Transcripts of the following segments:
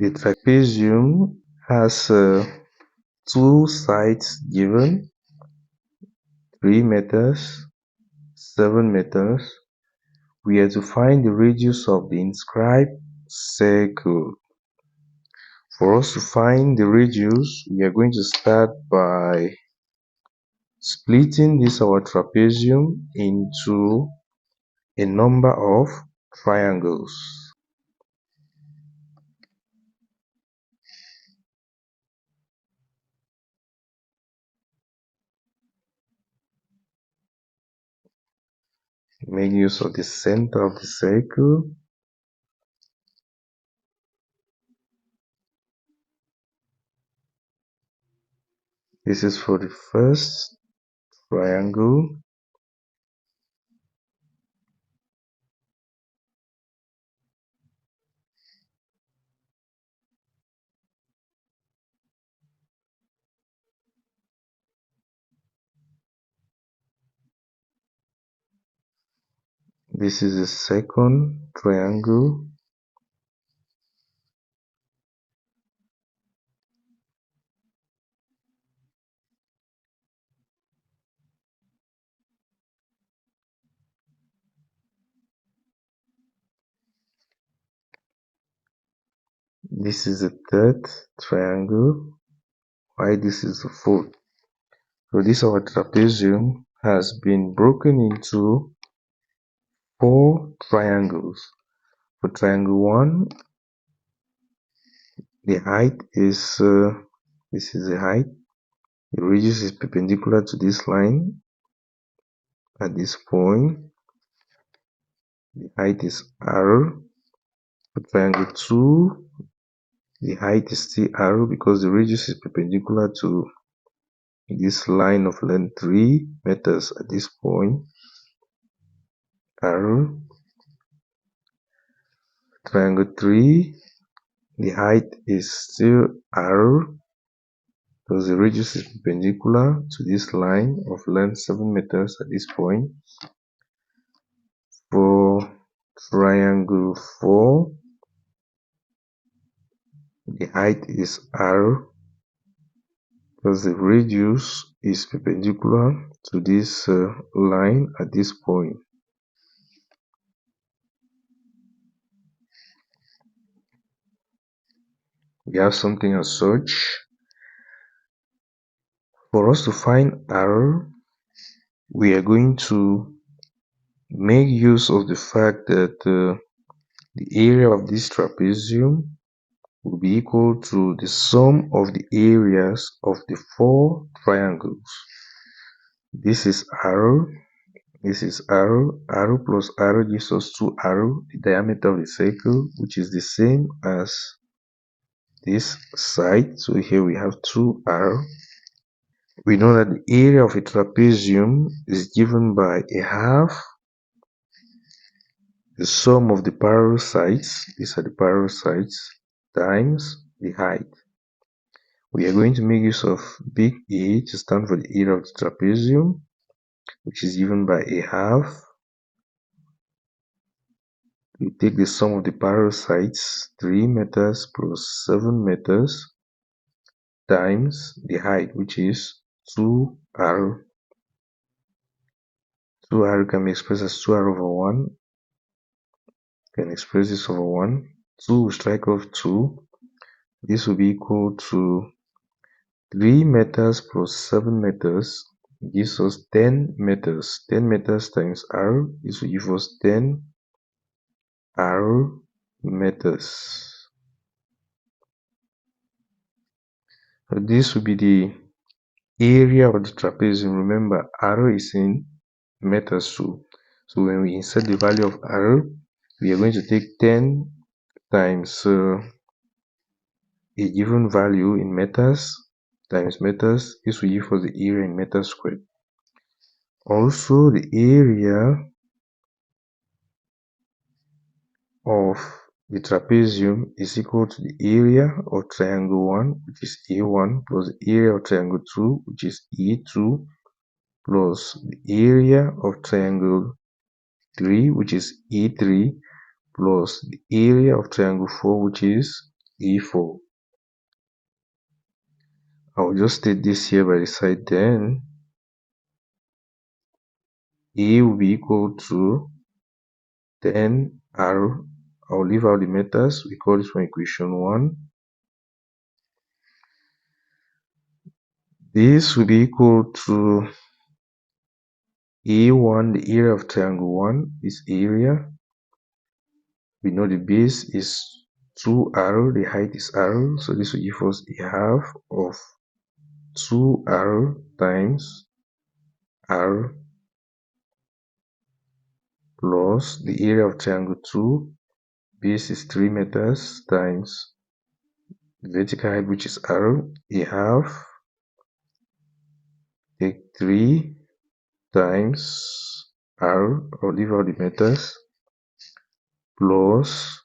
The trapezium has two sides given, 3 meters, 7 meters. We are to find the radius of the inscribed circle. For us to find the radius, we are going to start by splitting this our trapezium into a number of triangles. Make use of the center of the circle. This is for the first triangle. This is the second triangle. This is the third triangle. Why this is the fourth? So this our trapezium has been broken into 4 triangles. For triangle 1, the height is this is the height. The radius is perpendicular to this line at this point. The height is r. For triangle 2, the height is still r because the radius is perpendicular to this line of length 3 meters at this point. R. Triangle 3, the height is still r because the radius is perpendicular to this line of length 7 meters at this point. For triangle 4, the height is r because the radius is perpendicular to this line at this point. We have something as such. For us to find r, we are going to make use of the fact that the area of this trapezium will be equal to the sum of the areas of the 4 triangles. This is r, this is r, r plus r gives us 2r, the diameter of the circle, which is the same as this side. So here we have 2r. We know that the area of a trapezium is given by a half the sum of the parallel sides, these are the parallel sides, times the height. We are going to make use of big A to stand for the area of the trapezium, which is given by a half. We take the sum of the parallel sides, 3 meters plus 7 meters, times the height, which is 2r. 2r can be expressed as 2r over 1. Can express this over 1. 2 will strike off 2. This will be equal to 3 meters plus 7 meters gives us 10 meters. 10 meters times r, this will give us 10 r meters. So this will be the area of the trapezium. Remember, r is in meters too. So when we insert the value of r, we are going to take 10 times a given value in meters times meters. This will give us the area in meters squared. Also, the area of the trapezium is equal to the area of triangle 1, which is A1, plus the area of triangle 2, which is A2, plus the area of triangle 3, which is A3, plus the area of triangle 4, which is E4. I'll just state this here by the side. Then E will be equal to 10R. I'll leave out the meters. We call this one equation 1. This will be equal to A1, the area of triangle 1 is area. We know the base is 2R, the height is R, so this will give us a half of 2R times R plus the area of triangle 2, base is 3 meters, times the vertical height, which is R, a half, take 3 times R, or leave out the meters, plus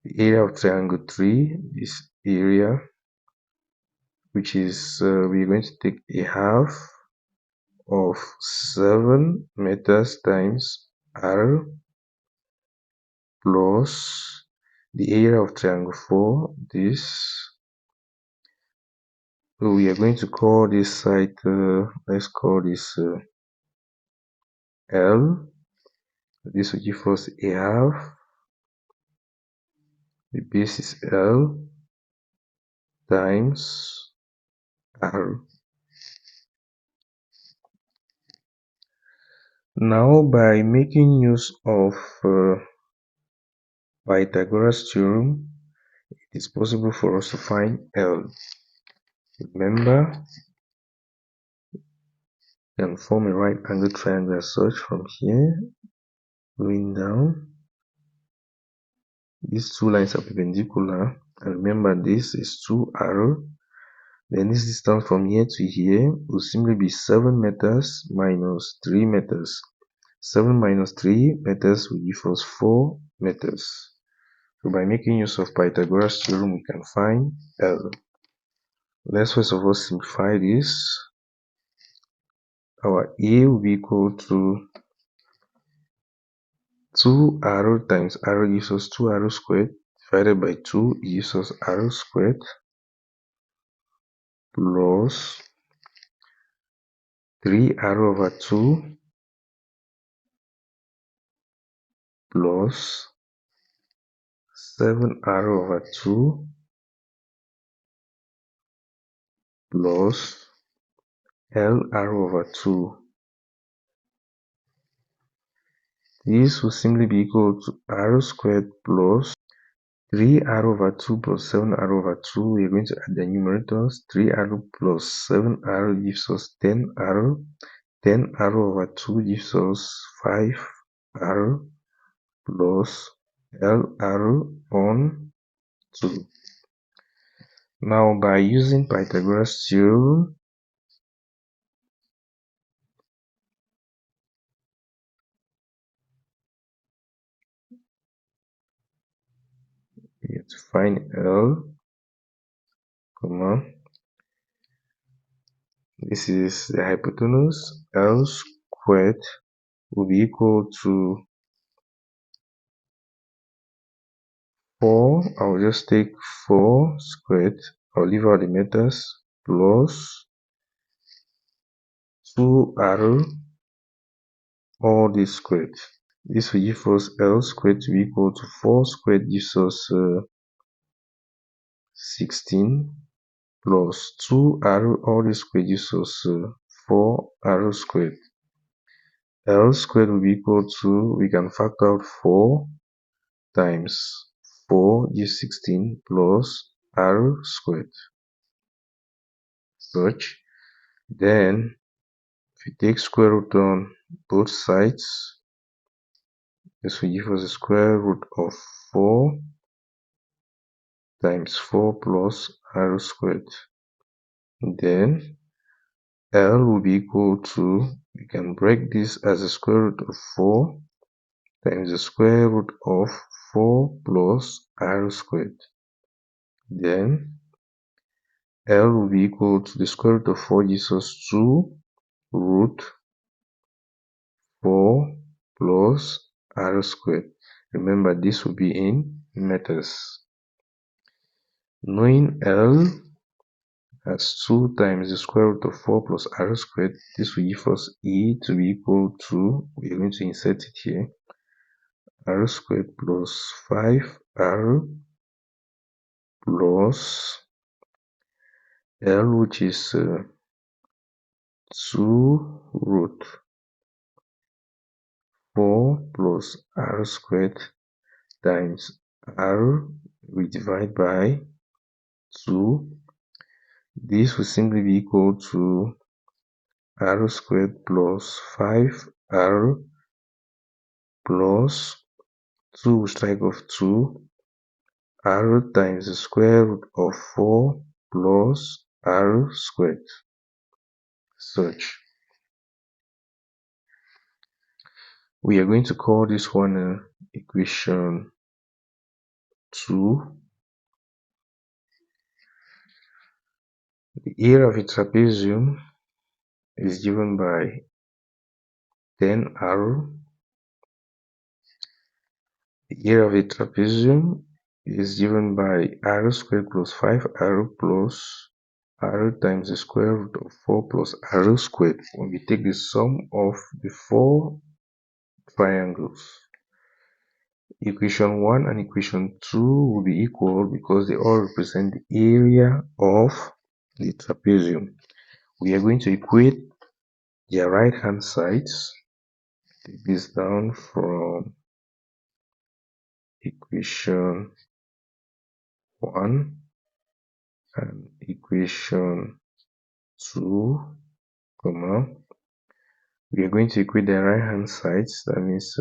the area of triangle 3, this area, which is, we're going to take a half of 7 meters times R plus the area of triangle 4, this. So we are going to call this side, let's call this L. This will give us a half. The base is L times R. Now, by making use of Pythagoras theorem, it is possible for us to find L. Remember, you can form a right angle triangle as such from here, going down. These two lines are perpendicular, and remember this is 2R. Then this distance from here to here will simply be 7 meters minus 3 meters. 7 minus 3 meters will give us 4 meters. So by making use of Pythagoras theorem, we can find L. Let's first of all simplify this. Our A will be equal to 2R times R gives us 2R squared, divided by 2 gives us R squared, plus 3R over 2 plus 7R over 2 plus LR over 2. This will simply be equal to R squared plus 3R over 2 plus 7R over 2. We are going to add the numerators. 3R plus 7R gives us 10R. 10R over 2 gives us 5R plus LR on 2. Now, by using Pythagoras theorem, we have to find L, comma, this is the hypotenuse. L squared will be equal to 4. I'll just take 4 squared. I'll leave out the meters, plus 2R all this squared. This will give us L squared to be equal to 4 squared gives us 16, plus 2R all this squared gives us 4R squared. L squared will be equal to, we can factor out 4 times 4 gives 16 plus R squared. Such. Then, if you take square root on both sides, this will give us a square root of 4 times 4 plus R squared. Then L will be equal to, we can break this as a square root of 4 times the square root of 4 plus R squared. Then L will be equal to the square root of 4 gives us 2 root 4 plus R squared. Remember, this will be in meters. Knowing L as 2 times the square root of 4 plus r squared, this will give us E to be equal to, we are going to insert it here, r squared plus 5r plus L, which is 2 root 4 plus r squared times r, we divide by 2. This will simply be equal to r squared plus 5r plus 2 will strike off 2, r times the square root of 4 plus r squared. Such. We are going to call this one equation 2. The area of a trapezium is given by 10r. The area of a trapezium is given by r squared plus 5r plus r times the square root of 4 plus r squared when we take the sum of the 4 triangles. Equation 1 and equation 2 will be equal because they all represent the area of the trapezium. We are going to equate their right hand sides. Take this down from equation 1 and equation 2, comma. We are going to equate their right hand sides. That means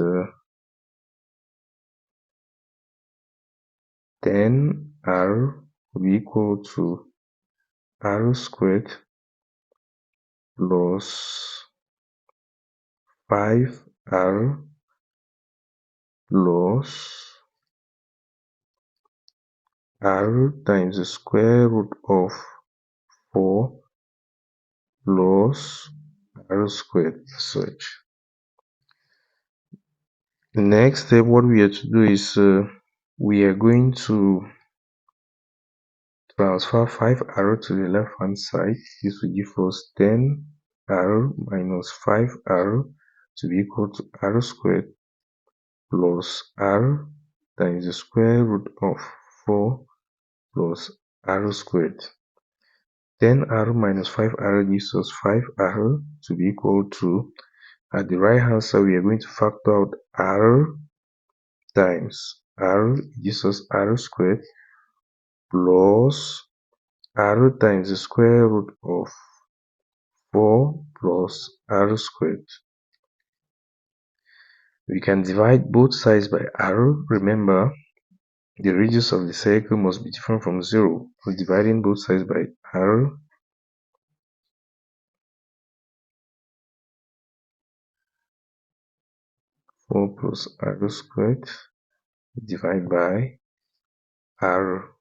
10r will be equal to r squared plus 5r plus r times the square root of 4 plus r squared as such. The next step, what we have to do is we are going to transfer 5r to the left hand side. This will give us 10r minus 5r to be equal to r squared plus r times the square root of 4 plus r squared. 10r minus 5r gives us 5r to be equal to, at the right hand side we are going to factor out r times r gives us r squared plus r times the square root of 4 plus r squared. We can divide both sides by r. Remember, the radius of the circle must be different from 0. So dividing both sides by r, four plus r squared, divide by r.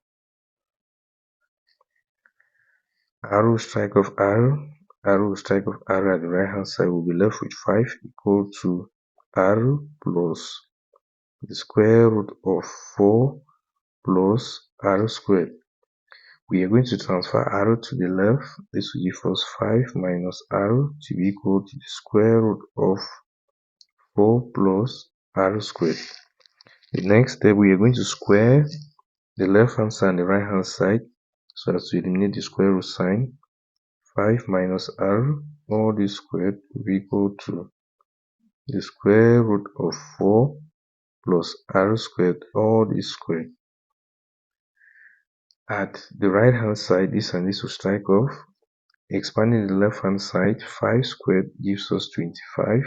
R will strike off r, r will strike off r at the right hand side, will be left with 5 equal to r plus the square root of 4 plus r squared. We are going to transfer r to the left. This will give us 5 minus r to be equal to the square root of 4 plus r squared. The next step, we are going to square the left hand side and the right hand side so as to eliminate the square root sign. 5 minus r, all this squared, will be equal to the square root of 4 plus r squared, all this squared. At the right hand side, this and this will strike off. Expanding the left hand side, 5 squared gives us 25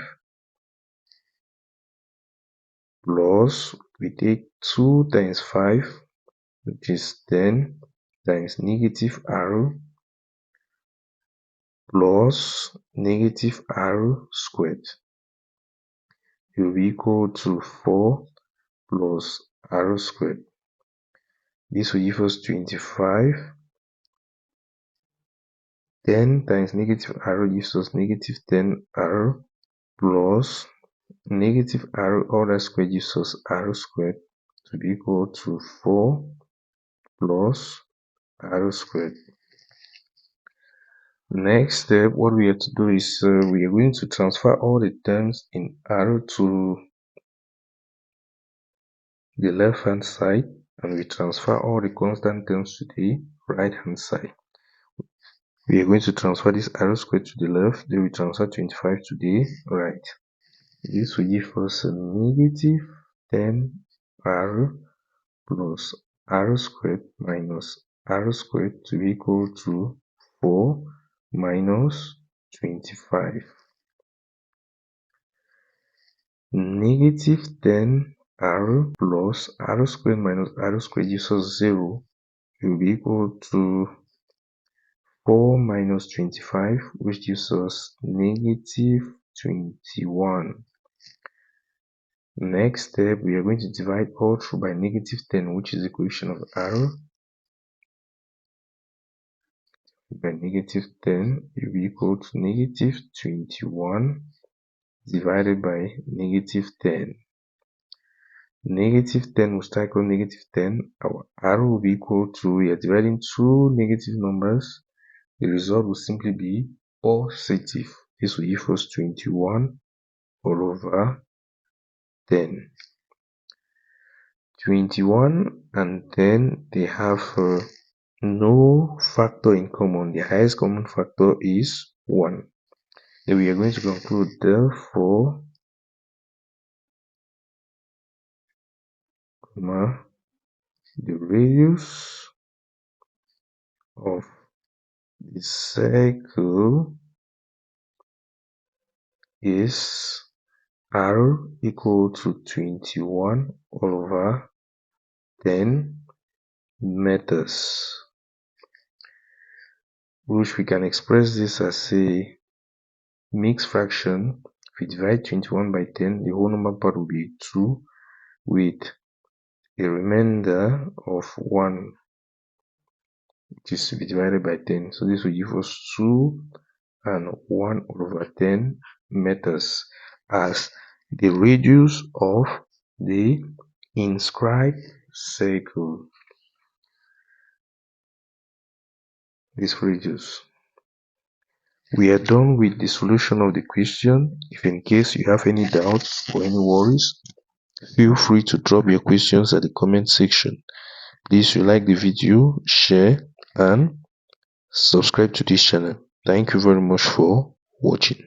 plus, we take 2 times 5, which is 10 times negative r plus negative r squared. It will be equal to 4 plus r squared. This will give us 25. 10 times negative r gives us negative 10r plus negative r, all that squared gives us r squared to be equal to 4 plus r squared. Next step, what we have to do is we are going to transfer all the terms in r to the left hand side, and we transfer all the constant terms to the right hand side. We are going to transfer this r squared to the left, then we transfer 25 to the right. This will give us a negative 10r plus r squared minus r squared to be equal to 4 minus 25. Negative 10r plus r squared minus r squared gives us 0. It will be equal to 4 minus 25, which gives us negative 21. Next step, we are going to divide all through by negative 10, which is the coefficient of r. By negative 10, it will be equal to negative 21 divided by negative 10. Negative 10 will start equal negative 10. Our r will be equal to, we are dividing two negative numbers. The result will simply be positive. This will give us 21 all over 10. 21 and 10, they have no factor in common. The highest common factor is 1. Then we are going to conclude, therefore, the radius of the circle is r equal to 21 over 10 meters, which we can express this as a mixed fraction. If we divide 21 by 10, the whole number part will be 2 with a remainder of 1, which is to be divided by 10. So this will give us 2 and 1 over 10 meters as the radius of the inscribed circle. This radius. We are done with the solution of the question. If in case you have any doubts or any worries, feel free to drop your questions at the comment section. Please, if you like the video, share and subscribe to this channel. Thank you very much for watching.